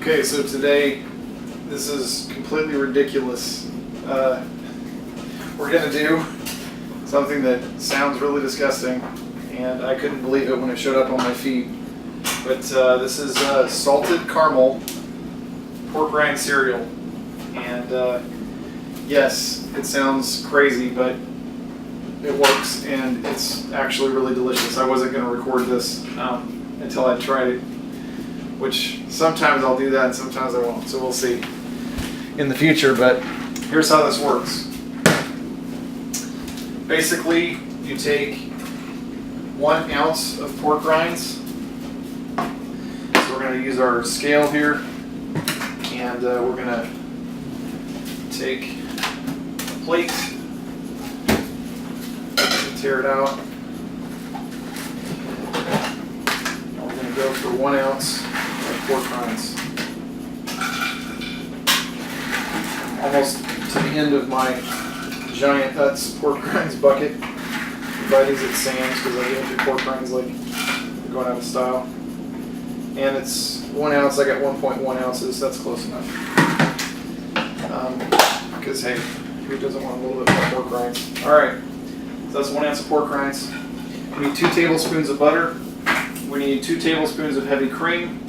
Okay, so today, this is completely ridiculous. We're gonna do something that sounds really disgusting, and I couldn't believe it when it showed up on my feed. But this is salted caramel pork rind cereal, and yes, it sounds crazy, but it works, and it's actually really delicious. I wasn't gonna record this until I tried it, which sometimes I'll do that and sometimes I won't, so we'll see in the future. But here's how this works. Basically, you take 1 ounce of pork rinds. So we're going to use our scale here, and we're going to take a plate, tear it out. We're going to go for 1 ounce of pork rinds. Almost to the end of my giant Utz pork rinds bucket. You buy these at Sam's because I get into pork rinds like going out of style. And it's 1 ounce. I got 1.1 ounces. That's close enough. Because hey, who doesn't want a little bit more pork rinds? All right. So that's 1 ounce of pork rinds. We need 2 tablespoons of butter. We need 2 tablespoons of heavy cream,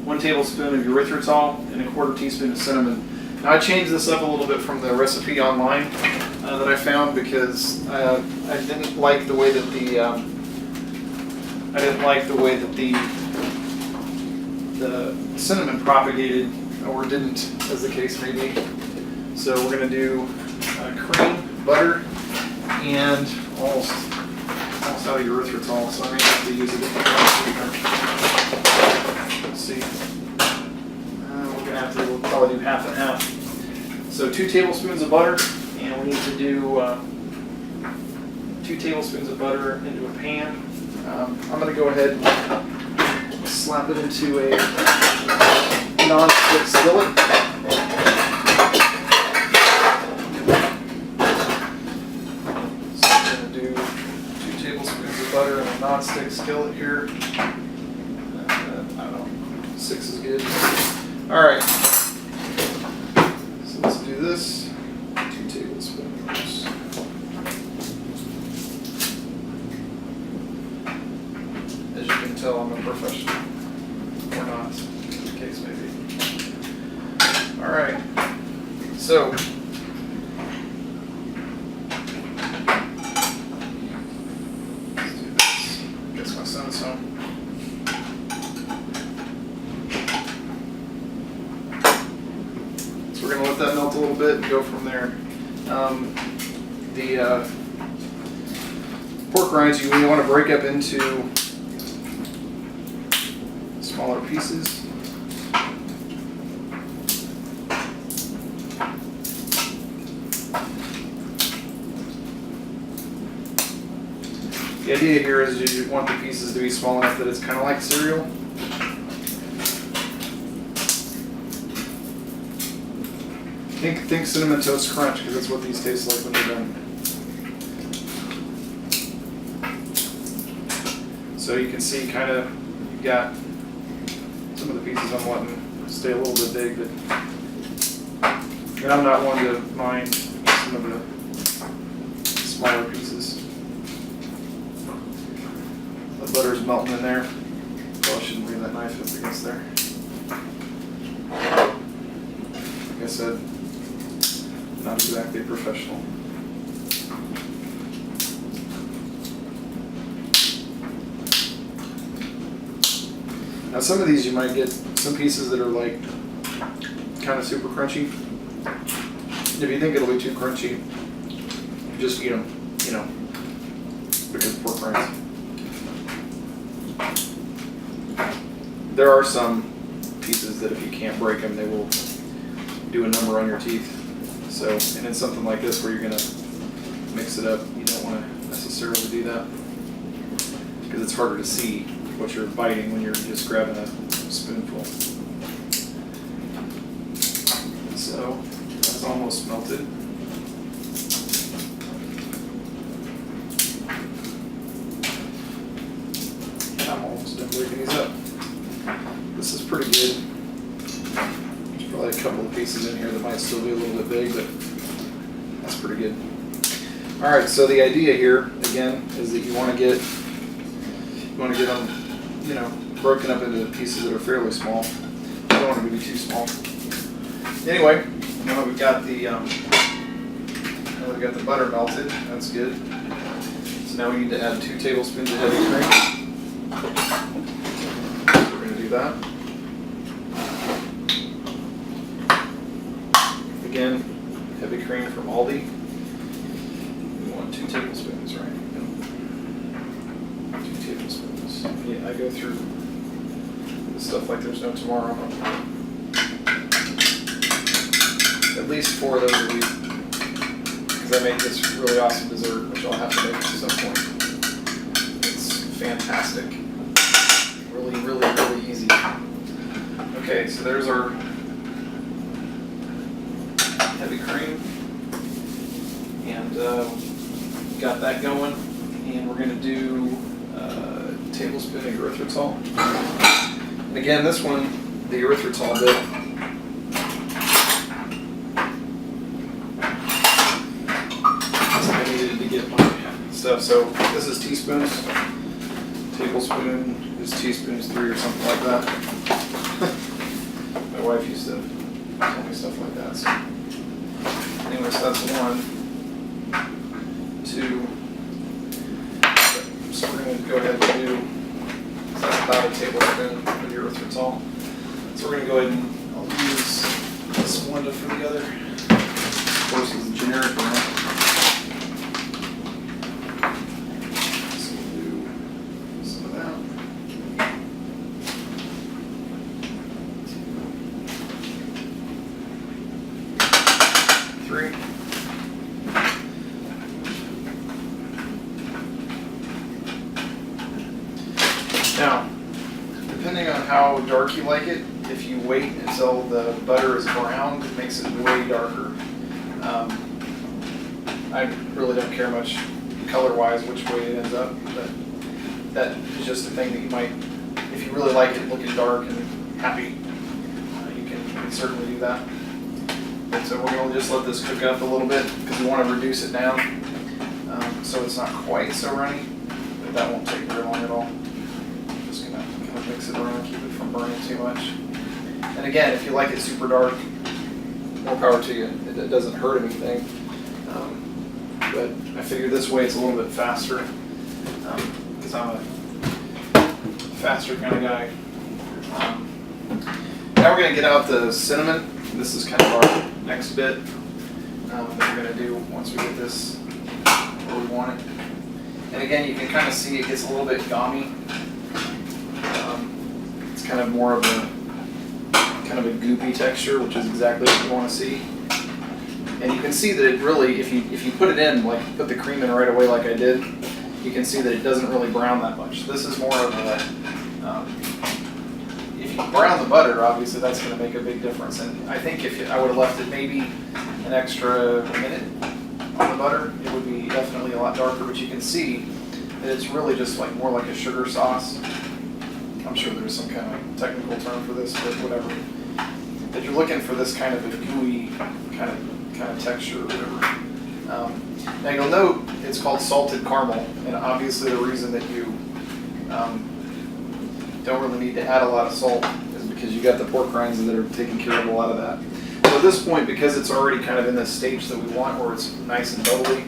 1 tablespoon of erythritol, and 1/4 teaspoon of cinnamon. Now I changed this up a little bit from the recipe online that I found because I didn't like the way that the cinnamon propagated, or didn't, as the case may be. So we're going to do cream, butter, and almost out of erythritol, so I may have to use a different sweetener. Let's see. We'll probably do half and half. So 2 tablespoons of butter, and we need to do 2 tablespoons of butter into a pan. I'm going to go ahead and slap it into a non-stick skillet. So I'm going to do 2 tablespoons of butter in a non-stick skillet here. I don't know, 6 is good. All right, so let's do this, 2 tablespoons. As you can tell, I'm a professional, or not, the case may be. All right, so let's do this. I guess my son's home. We're going to let that melt a little bit and go from there. The pork rinds you want to break up into smaller pieces. The idea here is you want the pieces to be small enough that it's kind of like cereal. Think Cinnamon Toast Crunch, because that's what these taste like when they're done. So you can see kind of, you've got some of the pieces I'm wanting to stay a little bit big, and I'm not one to mind some of the smaller pieces. The butter's melting in there. Probably shouldn't bring that knife up against there. Like I said, not exactly professional. Now some of these you might get some pieces that are like kind of super crunchy. If you think it'll be too crunchy, just eat them, because pork rinds. There are some pieces that if you can't break them, they will do a number on your teeth. So, and in something like this where you're going to mix it up, you don't want to necessarily do that because it's harder to see what you're biting when you're just grabbing a spoonful. So, that's almost melted. I'm almost done breaking these up. This is pretty good. Probably a couple of pieces in here that might still be a little bit big, but that's pretty good. All right, so the idea here again is that you want to get them, you know, broken up into pieces that are fairly small. You don't want them to be too small. Anyway, now we've got the butter melted. That's good. So now we need to add 2 tablespoons of heavy cream. So we're going to do that. Again, heavy cream from Aldi. We want 2 tablespoons, right? 2 tablespoons. Yeah, I go through this stuff like there's no tomorrow. At least 4 of those a week. Because I make this really awesome dessert, which I'll have to make at some point. It's fantastic. Really, really, really easy. Okay, so there's our heavy cream. And got that going. And we're going to do a tablespoon of erythritol. And again, this one, the erythritol bit, stuff. So this is teaspoons. Tablespoon is teaspoons 3 or something like that. My wife used to tell me stuff like that. So anyway, so that's 1, 2. So we're going to go ahead and do, so that's about a tablespoon of erythritol. So we're going to go ahead and I'll use this one for the other. Of course, it's a generic one. Now, depending on how dark you like it, if you wait until the butter is browned, it makes it way darker. I really don't care much color-wise which way it ends up, but that is just a thing that you might, if you really like it looking dark and happy, you can certainly do that. And so we're going to just let this cook up a little bit because we want to reduce it down so it's not quite so runny, but that won't take very long at all. Just going to kind of mix it around, keep it from burning too much. And again, if you like it super dark, more power to you. It doesn't hurt anything. But I figure this way it's a little bit faster because I'm a faster kind of guy. Now we're going to get out the cinnamon. This is kind of our next bit that we're going to do once we get this where we want it. And again, you can kind of see it gets a little bit gummy. It's kind of more of a goopy texture, which is exactly what you want to see. And you can see that it really, if you put it in, like put the cream in right away like I did, you can see that it doesn't really brown that much. This is more of a, if you brown the butter, obviously that's going to make a big difference. And I think if I would have left it maybe an extra minute on the butter, it would be definitely a lot darker. But you can see that it's really just like more like a sugar sauce. I'm sure there's some kind of technical term for this, but whatever. That you're looking for this kind of a gooey kind of texture or whatever. Now you'll note it's called salted caramel, and obviously the reason that you don't really need to add a lot of salt is because you got the pork rinds that are taking care of a lot of that. So at this point, because it's already kind of in this stage that we want, where it's nice and bubbly,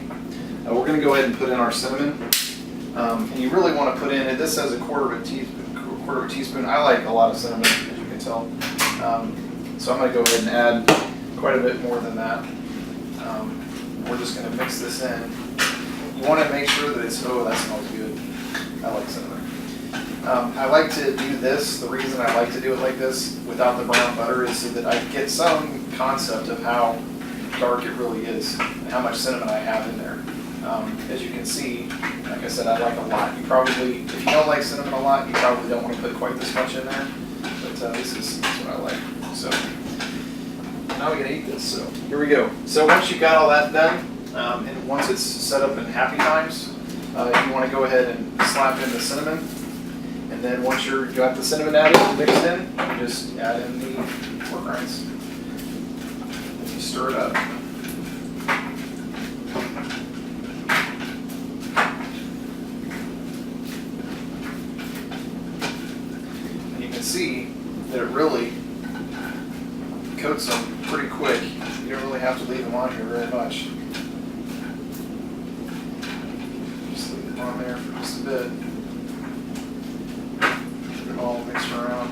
we're going to go ahead and put in our cinnamon. And you really want to put in, this says a quarter of a teaspoon. I like a lot of cinnamon, as you can tell. So I'm going to go ahead and add quite a bit more than that. We're just going to mix this in. You want to make sure that it's, oh, that smells good. I like cinnamon. I like to do this. The reason I like to do it like this without the brown butter is so that I get some concept of how dark it really is and how much cinnamon I have in there. As you can see, like I said, I like a lot. You probably, if you don't like cinnamon a lot, you probably don't want to put quite this much in there. But this is what I like. So now we're going to eat this. So here we go. So once you've got all that done, and once it's set up in happy times, you want to go ahead and slap in the cinnamon. And then once you got the cinnamon added and mixed in, you just add in the pork rinds. stir it up. And you can see that it really coats them pretty quick. You don't really have to leave them on here very much. Just leave them on there for just a bit. Get it all mixed around.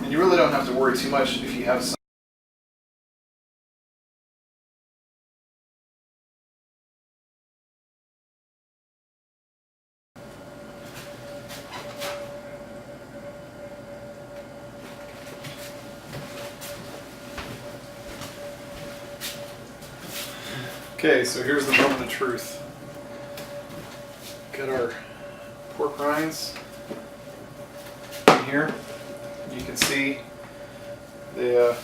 And you really don't have to worry too much if you have some. Okay, so here's the moment of truth. Got our pork rinds in here. You can see they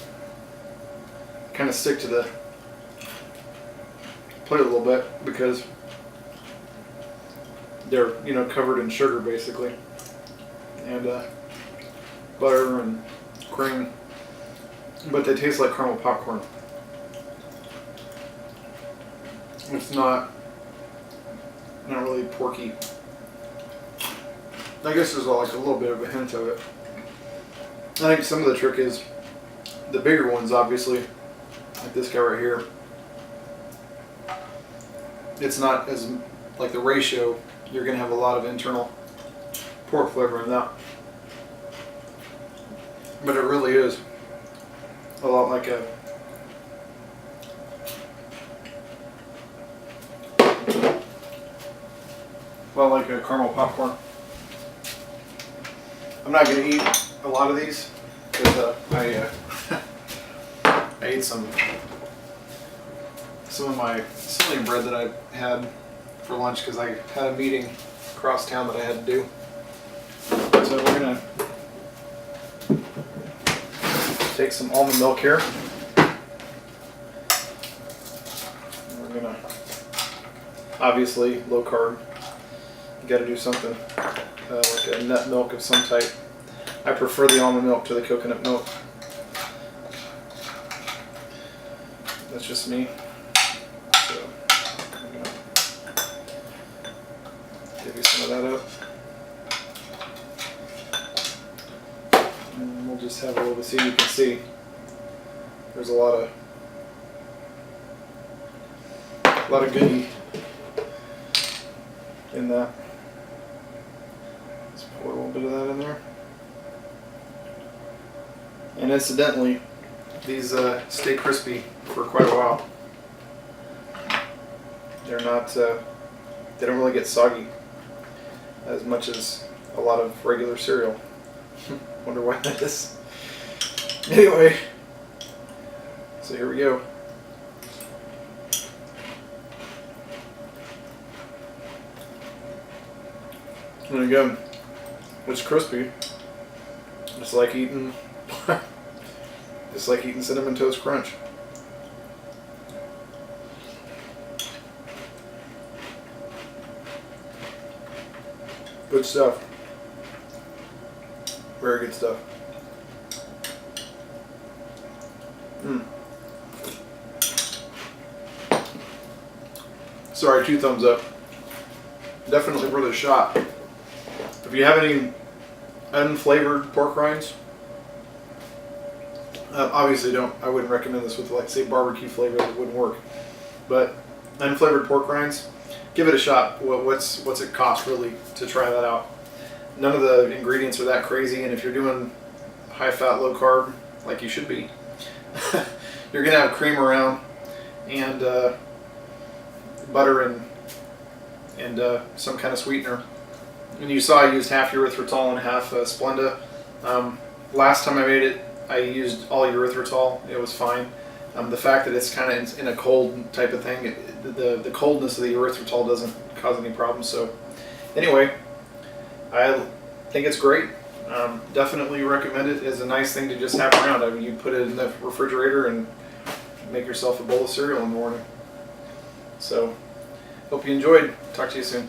kind of stick to the plate a little bit because they're, you know, covered in sugar basically, and butter and cream, but they taste like caramel popcorn. It's not really porky. I guess there's like a little bit of a hint of it. I think some of the trick is the bigger ones, obviously, like this guy right here. It's not as, like the ratio, you're going to have a lot of internal pork flavor in that. But it really is a lot like a caramel popcorn. I'm not going to eat a lot of these because I ate some of my psyllium bread that I had for lunch because I had a meeting across town that I had to do. So we're going to take some almond milk here. And we're going to, obviously, low carb. You got to do something like a nut milk of some type. I prefer the almond milk to the coconut milk. That's just me. So I'm gonna give you some of that up, and we'll just have a little bit. See, you can see there's a lot of goodie in that. Let's pour a little bit of that in there. And incidentally, these stay crispy for quite a while. They're not, they don't really get soggy as much as a lot of regular cereal. Wonder why that is. Anyway, so here we go. And again, it's crispy, just like eating Cinnamon Toast Crunch. Good stuff. Very good stuff. Sorry, 2 thumbs up. Definitely worth a shot. If you have any unflavored pork rinds, obviously I wouldn't recommend this with, like, say, barbecue flavor. It wouldn't work. But unflavored pork rinds, give it a shot. What's it cost really to try that out? None of the ingredients are that crazy, and if you're doing high fat, low carb, like you should be, you're gonna have cream around and butter and some kind of sweetener. And you saw I used half erythritol and half Splenda. Last time I made it, I used all erythritol. It was fine. The fact that it's kind of in a cold type of thing, the coldness of the erythritol doesn't cause any problems. So anyway, I think it's great. Definitely recommend it. It's a nice thing to just have around. I mean, you put it in the refrigerator and make yourself a bowl of cereal in the morning. So Hope you enjoyed. Talk to you soon.